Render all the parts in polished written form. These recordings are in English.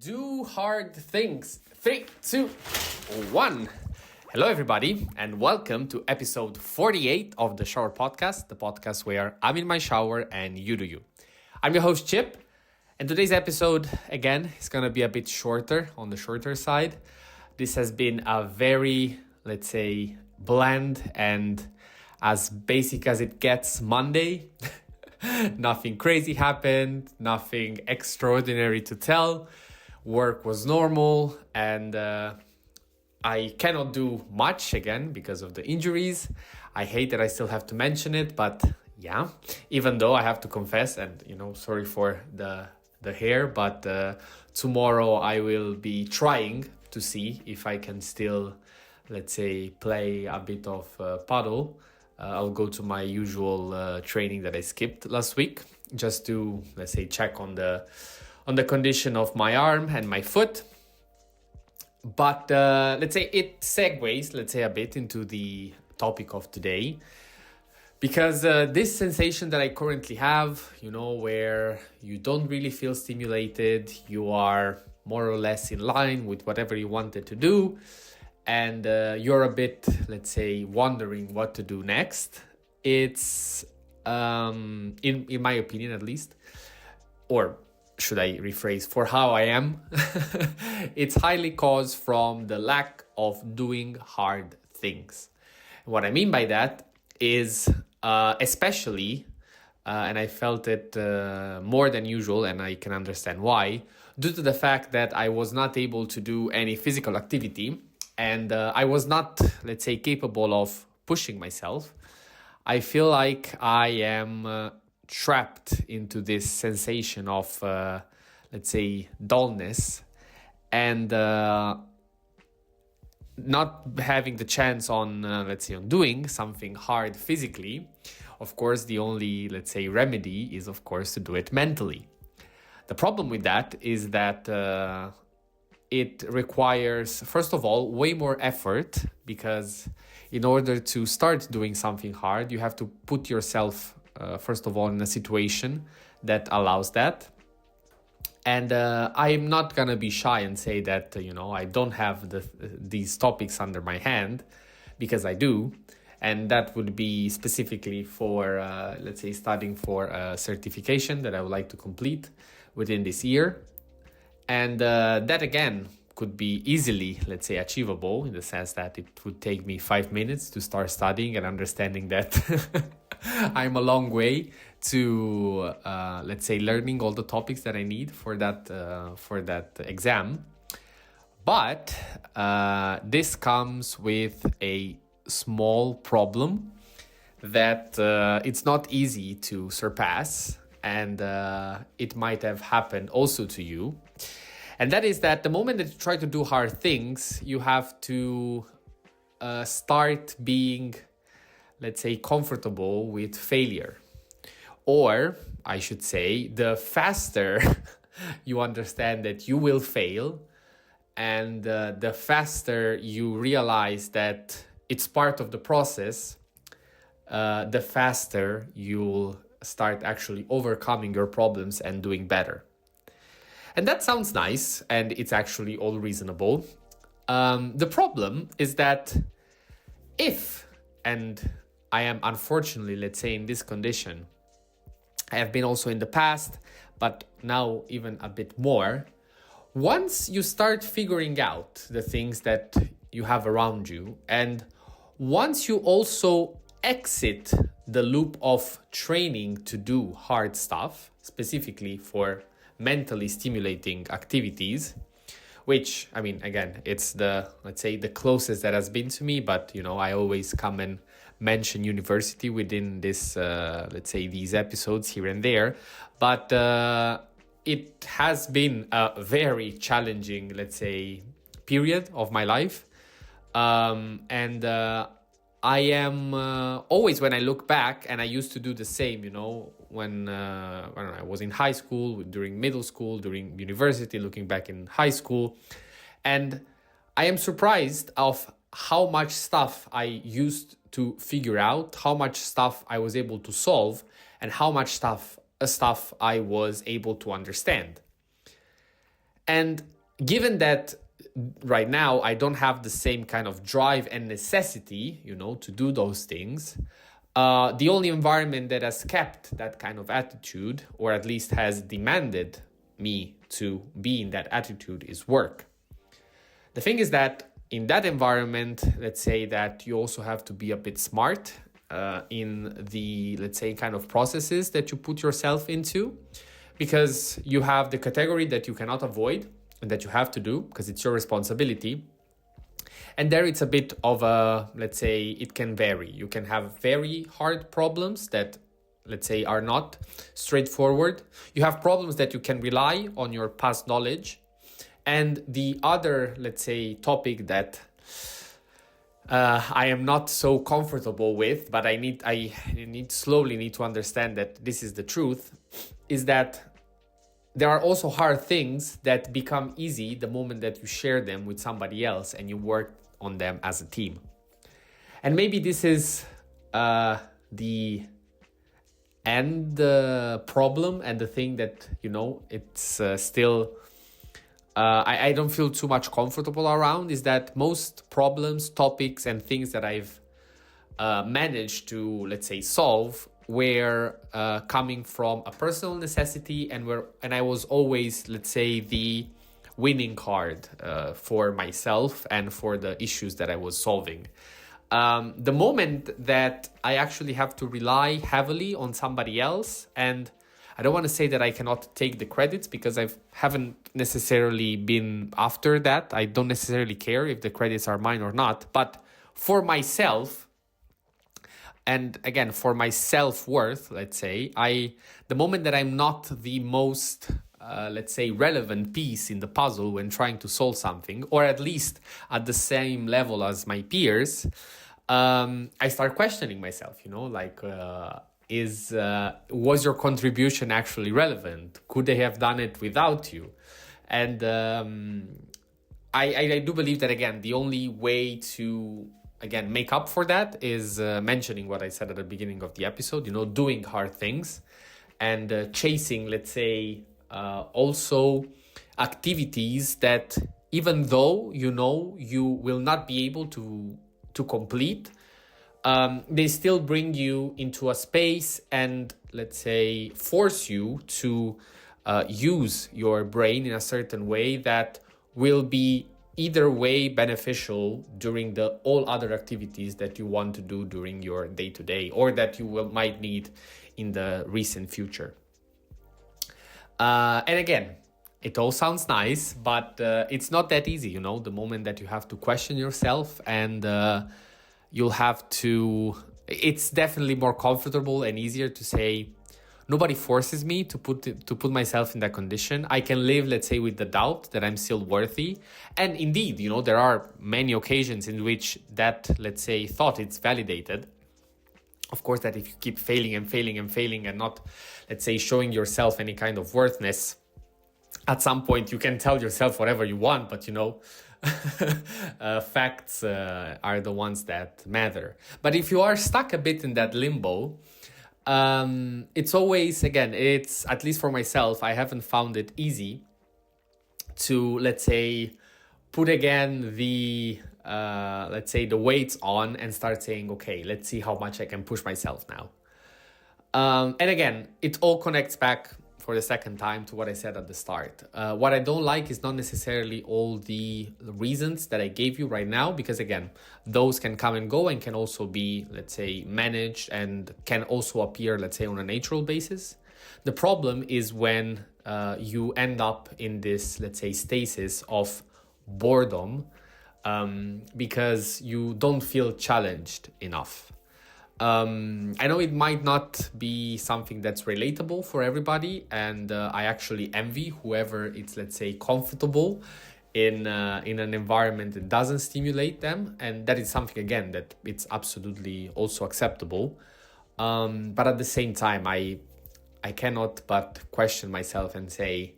Do hard things. 3, 2, 1. Hello, everybody, and welcome to episode 48 of the Showerpodcast, the podcast where I'm in my shower and you do you. I'm your host, Chip, and today's episode, again, is going to be a bit shorter, on the shorter side. This has been a very, let's say, bland and as basic as it gets Monday. Nothing crazy happened, nothing extraordinary to tell. Work was normal, and I cannot do much again because of the injuries. I hate that I still have to mention it, but yeah, even though I have to confess, and sorry for the hair, but tomorrow I will be trying to see if I can still, let's say, play a bit of paddle. I'll go to my usual training that I skipped last week, just to, let's say, check on the condition of my arm and my foot. But let's say it segues, let's say, a bit into the topic of today. Because this sensation that I currently have, where you don't really feel stimulated, you are more or less in line with whatever you wanted to do, and you're a bit, let's say, wondering what to do next. It's, in my opinion at least, or should I rephrase, for how I am, it's highly caused from the lack of doing hard things. What I mean by that is especially, and I felt it more than usual, and I can understand why, due to the fact that I was not able to do any physical activity, and I was not, let's say, capable of pushing myself. I feel like I am trapped into this sensation of, let's say, dullness, and not having the chance on, let's say, on doing something hard physically. Of course, the only, let's say, remedy is, of course, to do it mentally. The problem with that is that it requires, first of all, way more effort, because in order to start doing something hard, you have to put yourself, first of all, in a situation that allows that. And I'm not going to be shy and say that, I don't have these topics under my hand, because I do. And that would be specifically for, let's say, studying for a certification that I would like to complete within this year. And that, again, could be easily, let's say, achievable, in the sense that it would take me 5 minutes to start studying and understanding that I'm a long way to, let's say, learning all the topics that I need for that exam. But this comes with a small problem that it's not easy to surpass, and it might have happened also to you. And that is that the moment that you try to do hard things, you have to start being, let's say, comfortable with failure. Or, I should say, the faster you understand that you will fail, and the faster you realize that it's part of the process, the faster you'll start actually overcoming your problems and doing better. And that sounds nice, and it's actually all reasonable. The problem is that if, and I am unfortunately, let's say, in this condition, I have been also in the past, but now even a bit more, once you start figuring out the things that you have around you, and once you also exit the loop of training to do hard stuff, specifically for mentally stimulating activities, which, I mean, again, it's the, let's say, the closest that has been to me, but, I always come and mention university within this, let's say, these episodes here and there, but it has been a very challenging, let's say, period of my life, and I am always, when I look back, and I used to do the same, when I don't know, I was in high school, during middle school, during university, looking back in high school. And I am surprised of how much stuff I used to figure out, how much stuff I was able to solve, and how much stuff I was able to understand. And given that right now I don't have the same kind of drive and necessity, to do those things, the only environment that has kept that kind of attitude, or at least has demanded me to be in that attitude, is work. The thing is that in that environment, let's say that you also have to be a bit smart in the, let's say, kind of processes that you put yourself into, because you have the category that you cannot avoid and that you have to do because it's your responsibility. And there it's a bit of a, let's say, it can vary. You can have very hard problems that, let's say, are not straightforward. You have problems that you can rely on your past knowledge. And the other, let's say, topic that I am not so comfortable with, but I slowly need to understand that this is the truth, is that there are also hard things that become easy the moment that you share them with somebody else and you work on them as a team. And maybe this is the end problem, and the thing that, it's still... I don't feel too much comfortable around, is that most problems, topics, and things that I've managed to, let's say, solve were coming from a personal necessity, and I was always, let's say, the winning card for myself and for the issues that I was solving. The moment that I actually have to rely heavily on somebody else, and I don't want to say that I cannot take the credits, because I haven't necessarily been after that. I don't necessarily care if the credits are mine or not. But for myself, and again, for my self-worth, let's say, the moment that I'm not the most, let's say, relevant piece in the puzzle when trying to solve something, or at least at the same level as my peers, I start questioning myself, was your contribution actually relevant? Could they have done it without you? And I do believe that, again, the only way to, again, make up for that is mentioning what I said at the beginning of the episode, doing hard things and chasing, let's say, also activities that, even though you will not be able to complete, they still bring you into a space and, let's say, force you to use your brain in a certain way that will be either way beneficial during all other activities that you want to do during your day-to-day, or that you might need in the recent future. And again, it all sounds nice, but it's not that easy, the moment that you have to question yourself, and you'll have to... It's definitely more comfortable and easier to say, nobody forces me to put myself in that condition. I can live, let's say, with the doubt that I'm still worthy. And indeed, there are many occasions in which that, let's say, thought is validated. Of course, that if you keep failing and failing and failing and not, let's say, showing yourself any kind of worthiness, at some point you can tell yourself whatever you want, but facts are the ones that matter. But if you are stuck a bit in that limbo, it's always, again, it's, at least for myself, I haven't found it easy to, let's say, put again the, let's say, the weights on and start saying, okay, let's see how much I can push myself now. And again, it all connects back for the second time to what I said at the start. What I don't like is not necessarily all the reasons that I gave you right now, because again, those can come and go and can also be, let's say, managed and can also appear, let's say, on a natural basis. The problem is when you end up in this, let's say, stasis of boredom, because you don't feel challenged enough. I know it might not be something that's relatable for everybody, and I actually envy whoever it's, let's say, comfortable in an environment that doesn't stimulate them, and that is something, again, that it's absolutely also acceptable. But at the same time, I cannot but question myself and say,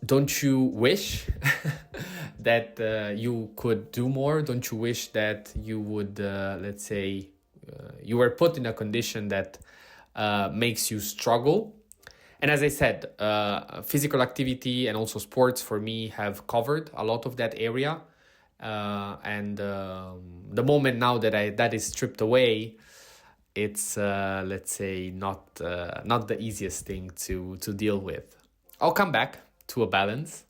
don't you wish that you could do more? Don't you wish that you would, let's say, you were put in a condition that makes you struggle? And as I said, physical activity and also sports for me have covered a lot of that area. And the moment now that is stripped away, it's let's say not the easiest thing to deal with. I'll come back to a balance,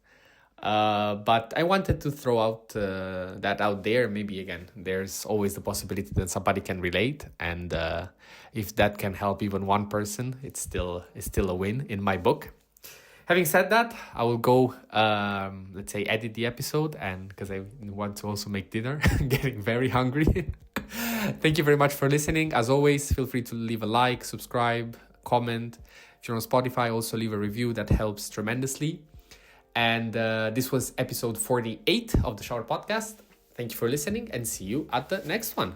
but I wanted to throw out that out there. Maybe again, there's always the possibility that somebody can relate, and if that can help even one person, it's still a win in my book. Having said that, I will go, let's say, edit the episode, and because I want to also make dinner, I'm getting very hungry. Thank you very much for listening. As always, feel free to leave a like, subscribe, comment. If you're on Spotify, also leave a review. That helps tremendously. And this was episode 48 of the Shower Podcast. Thank you for listening, and see you at the next one.